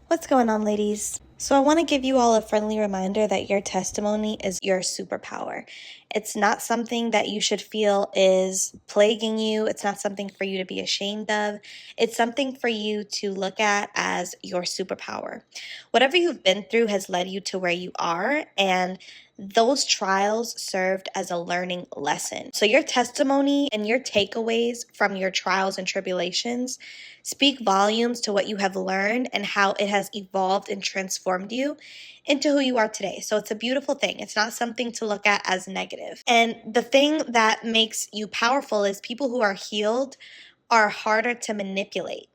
What's going on, ladies? So I want to give you all a friendly reminder that your testimony is your superpower. It's not something that you should feel is plaguing you. It's not something for you to be ashamed of. It's something for you to look at as your superpower. Whatever you've been through has led you to where you are, and those trials served as a learning lesson. So your testimony and your takeaways from your trials and tribulations speak volumes to what you have learned and how it has evolved and transformed you into who you are today. So it's a beautiful thing. It's not something to look at as negative. And the thing that makes you powerful is people who are healed are harder to manipulate.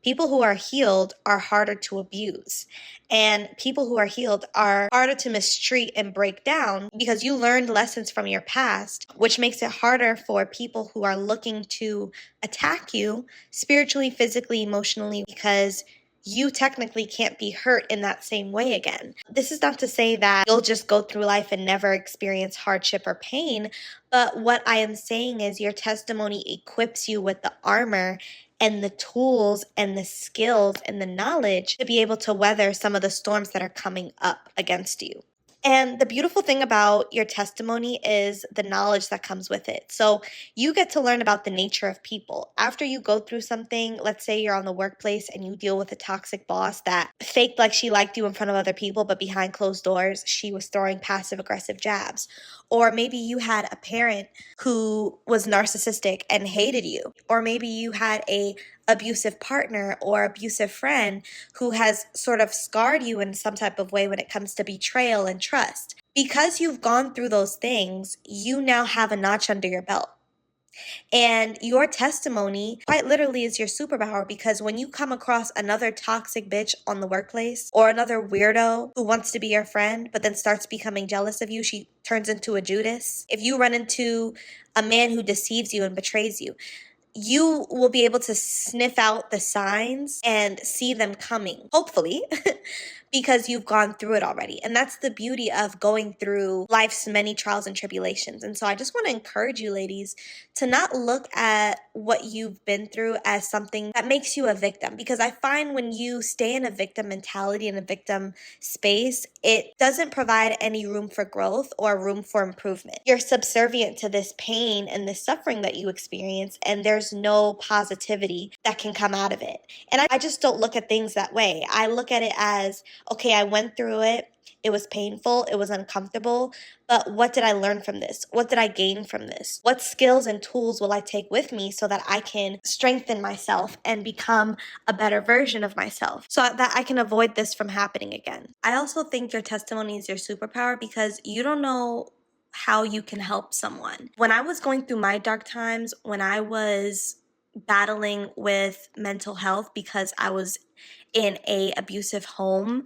People who are healed are harder to abuse. And people who are healed are harder to mistreat and break down because you learned lessons from your past, which makes it harder for people who are looking to attack you spiritually, physically, emotionally, because you technically can't be hurt in that same way again. This is not to say that you'll just go through life and never experience hardship or pain, but what I am saying is your testimony equips you with the armor and the tools and the skills and the knowledge to be able to weather some of the storms that are coming up against you. And the beautiful thing about your testimony is the knowledge that comes with it. So you get to learn about the nature of people. After you go through something, let's say you're on the workplace and you deal with a toxic boss that faked like she liked you in front of other people, but behind closed doors, she was throwing passive aggressive jabs. Or maybe you had a parent who was narcissistic and hated you. Or maybe you had a abusive partner or abusive friend who has sort of scarred you in some type of way when it comes to betrayal and trust. Because you've gone through those things, you now have a notch under your belt. And your testimony quite literally is your superpower, because when you come across another toxic bitch on the workplace or another weirdo who wants to be your friend but then starts becoming jealous of you, she turns into a Judas. If you run into a man who deceives you and betrays you, you will be able to sniff out the signs and see them coming, hopefully, because you've gone through it already. And that's the beauty of going through life's many trials and tribulations. And so I just want to encourage you, ladies, to not look at what you've been through as something that makes you a victim. Because I find when you stay in a victim mentality, in a victim space, it doesn't provide any room for growth or room for improvement. You're subservient to this pain and this suffering that you experience, and there's no positivity that can come out of it. And I just don't look at things that way. I look at it as, okay, I went through it. It was painful. It was uncomfortable. But what did I learn from this? What did I gain from this? What skills and tools will I take with me so that I can strengthen myself and become a better version of myself so that I can avoid this from happening again? I also think your testimony is your superpower because you don't know how you can help someone. When I was going through my dark times, when I was battling with mental health because I was in a abusive home,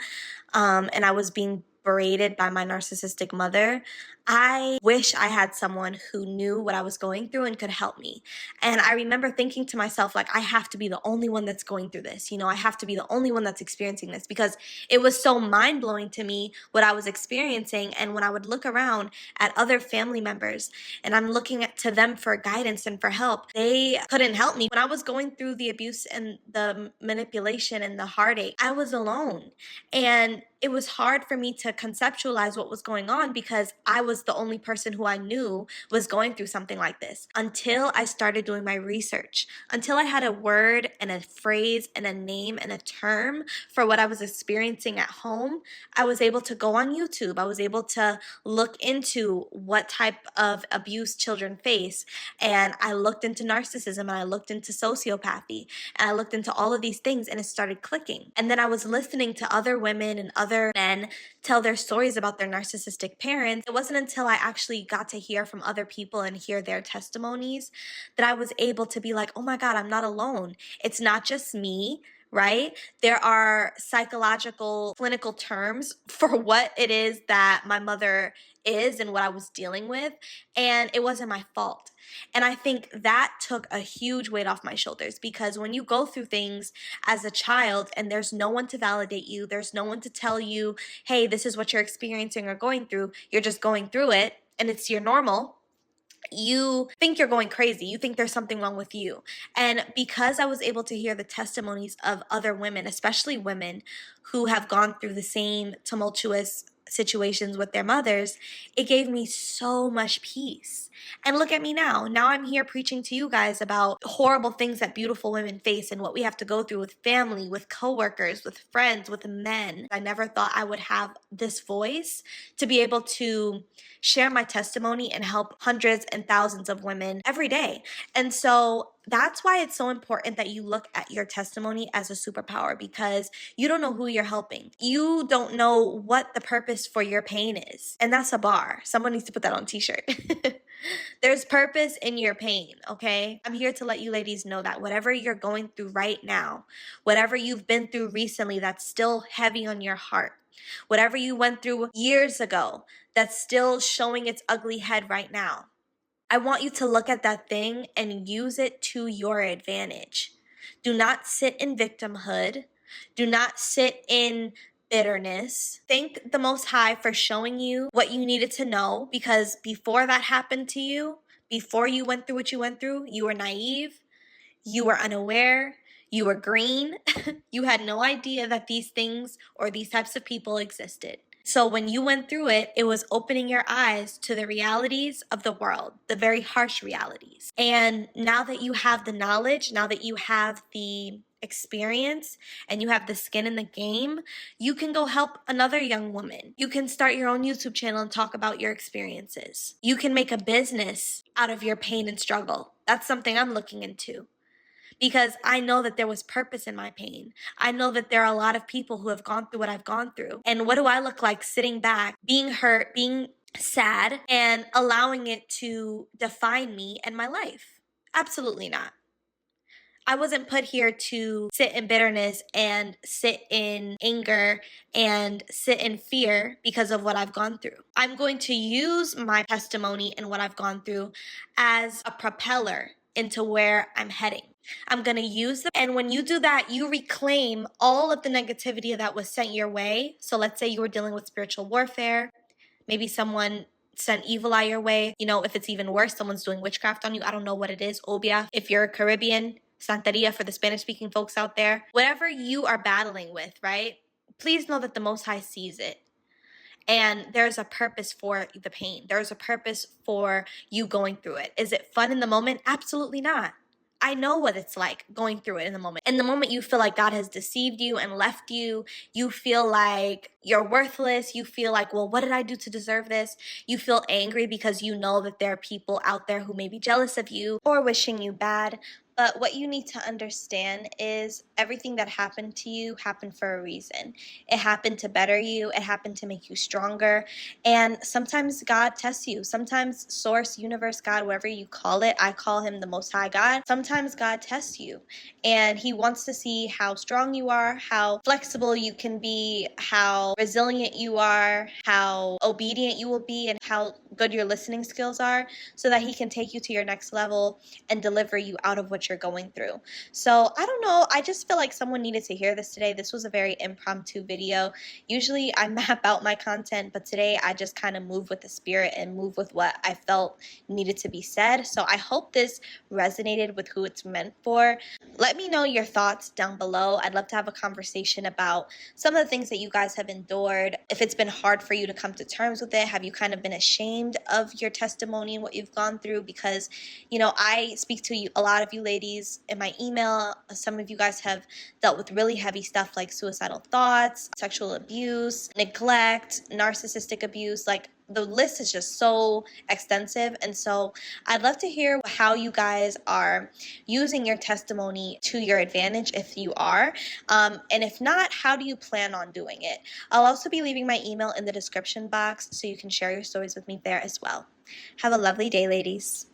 and I was being berated by my narcissistic mother, I wish I had someone who knew what I was going through and could help me. And I remember thinking to myself, like, I have to be the only one that's going through this. I have to be the only one that's experiencing this, because it was so mind-blowing to me what I was experiencing. And when I would look around at other family members and I'm looking to them for guidance and for help, they couldn't help me. When I was going through the abuse and the manipulation and the heartache, I was alone. And it was hard for me to conceptualize what was going on because I was the only person who I knew was going through something like this, until I started doing my research, until I had a word and a phrase and a name and a term for what I was experiencing at home. I was able to go on YouTube. I was able to look into what type of abuse children face. And I looked into narcissism, and I looked into sociopathy, and I looked into all of these things, and it started clicking. And then I was listening to other women and other men tell their stories about their narcissistic parents. It wasn't until I actually got to hear from other people and hear their testimonies that I was able to be like, oh my God, I'm not alone. It's not just me, right? There are psychological, clinical terms for what it is that my mother is and what I was dealing with, and it wasn't my fault. And I think that took a huge weight off my shoulders, because when you go through things as a child and there's no one to validate you, there's no one to tell you, hey, this is what you're experiencing or going through, you're just going through it and it's your normal. you think you're going crazy. You think there's something wrong with you. And because I was able to hear the testimonies of other women, especially women who have gone through the same tumultuous situations with their mothers, it gave me so much peace. And look at me now. Now I'm here preaching to you guys about horrible things that beautiful women face and what we have to go through with family, with coworkers, with friends, with men. I never thought I would have this voice to be able to share my testimony and help hundreds and thousands of women every day. And so that's why it's so important that you look at your testimony as a superpower, because you don't know who you're helping. You don't know what the purpose for your pain is. And that's a bar. Someone needs to put that on a t-shirt. There's purpose in your pain, okay? I'm here to let you ladies know that whatever you're going through right now, whatever you've been through recently that's still heavy on your heart, whatever you went through years ago that's still showing its ugly head right now, I want you to look at that thing and use it to your advantage. Do not sit in victimhood. Do not sit in bitterness. Thank the Most High for showing you what you needed to know, because before that happened to you, before you went through what you went through, you were naive, you were unaware, you were green. You had no idea that these things or these types of people existed. So when you went through it, it was opening your eyes to the realities of the world, the very harsh realities. And now that you have the knowledge, now that you have the experience and you have the skin in the game, you can go help another young woman. You can start your own YouTube channel and talk about your experiences. You can make a business out of your pain and struggle. That's something I'm looking into, because I know that there was purpose in my pain. I know that there are a lot of people who have gone through what I've gone through. And what do I look like sitting back, being hurt, being sad, and allowing it to define me and my life? Absolutely not. I wasn't put here to sit in bitterness and sit in anger and sit in fear because of what I've gone through. I'm going to use my testimony and what I've gone through as a propeller into where I'm heading. I'm going to use them. And when you do that, you reclaim all of the negativity that was sent your way. So let's say you were dealing with spiritual warfare. Maybe someone sent evil eye your way. You know, if it's even worse, someone's doing witchcraft on you. I don't know what it is. Obia, if you're Caribbean, Santeria for the Spanish speaking folks out there. Whatever you are battling with, right? Please know that the Most High sees it. And there's a purpose for the pain. There's a purpose for you going through it. Is it fun in the moment? Absolutely not. I know what it's like going through it in the moment. In the moment you feel like God has deceived you and left you. You feel like you're worthless. You feel like, well, what did I do to deserve this? You feel angry because you know that there are people out there who may be jealous of you or wishing you bad. But what you need to understand is everything that happened to you happened for a reason. It happened to better you. It happened to make you stronger. And sometimes God tests you. Sometimes Source, Universe, God, whatever you call it, I call him the Most High God. Sometimes God tests you. And he wants to see how strong you are, how flexible you can be, how resilient you are, how obedient you will be, and how good your listening skills are, so that he can take you to your next level and deliver you out of what you're going through. So I don't know, I just feel like someone needed to hear this today. This was a very impromptu video. Usually I map out my content, but today I just kind of move with the spirit and move with what I felt needed to be said. So I hope this resonated with who it's meant for. Let me know your thoughts down below. I'd love to have a conversation about some of the things that you guys have endured. If it's been hard for you to come to terms with it, have you kind of been ashamed of your testimony and what you've gone through? Because, you know, I speak to you, a lot of you ladies in my email. Some of you guys have dealt with really heavy stuff like suicidal thoughts, sexual abuse, neglect, narcissistic abuse. Like, the list is just so extensive. And so I'd love to hear how you guys are using your testimony to your advantage, if you are. And if not, how do you plan on doing it? I'll also be leaving my email in the description box so you can share your stories with me there as well. Have a lovely day, ladies.